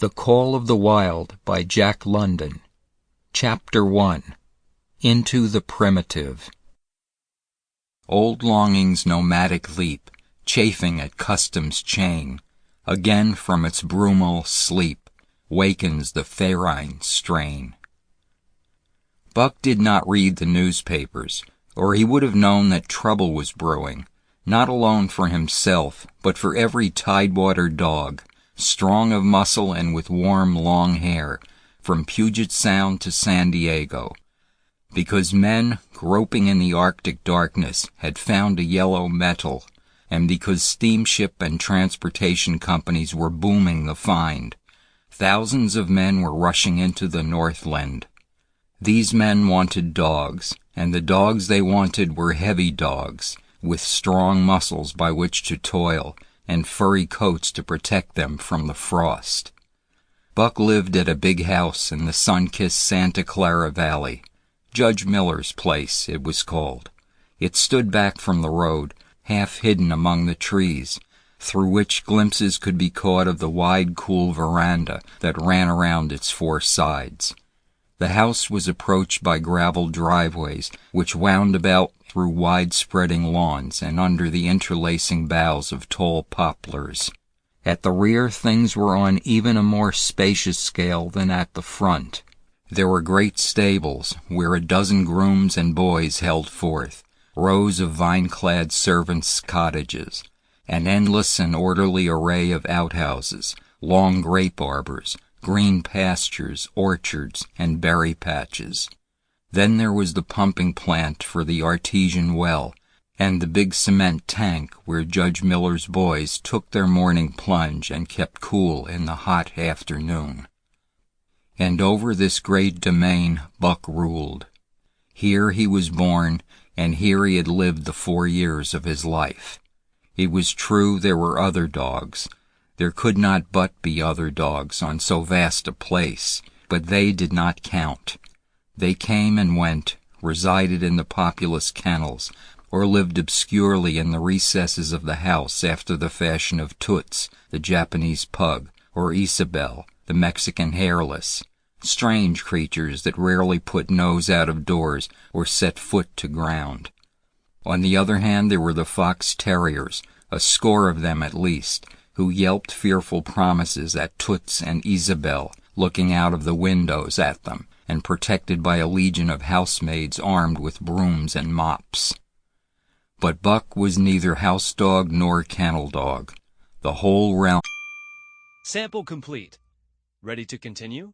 The Call of the Wild by Jack London. Chapter 1. Into the Primitive. Old longing's nomadic leap, chafing at custom's chain, again from its brumal sleep, wakens the ferine strain. Buck did not read the newspapers, or he would have known that trouble was brewing, not alone for himself, but for every tidewater dog, strong of muscle and with warm, long hair, from Puget Sound to San Diego, because men, groping in the Arctic darkness, had found a yellow metal, and because steamship and transportation companies were booming the find. Thousands of men were rushing into the Northland. These men wanted dogs, and the dogs they wanted were heavy dogs, with strong muscles by which to toil, and furry coats to protect them from the frost. Buck lived at a big house in the sun-kissed Santa Clara Valley. Judge Miller's place, it was called. It stood back from the road, half hidden among the trees, through which glimpses could be caught of the wide, cool veranda that ran around its four sides. The house was approached by gravel driveways, which wound about through wide-spreading lawns and under the interlacing boughs of tall poplars. At the rear, things were on even a more spacious scale than at the front. There were great stables, where a dozen grooms and boys held forth, rows of vine-clad servants' cottages, an endless and orderly array of outhouses, long grape arbors, green pastures, orchards, and berry patches. Then there was the pumping plant for the artesian well, and the big cement tank where Judge Miller's boys took their morning plunge and kept cool in the hot afternoon. And over this great domain Buck ruled. Here he was born, and here he had lived the 4 years of his life. It was true there were other dogs. There could not but be other dogs on so vast a place, but they did not count. They came and went, resided in the populous kennels, or lived obscurely in the recesses of the house after the fashion of Toots, the Japanese pug, or Isabel, the Mexican hairless, strange creatures that rarely put nose out of doors or set foot to ground. On the other hand, there were the fox terriers, a score of them at least, who yelped fearful promises at Toots and Isabel, looking out of the windows at them, and protected by a legion of housemaids armed with brooms and mops. But Buck was neither house dog nor kennel dog. The whole realm... Sample complete. Ready to continue?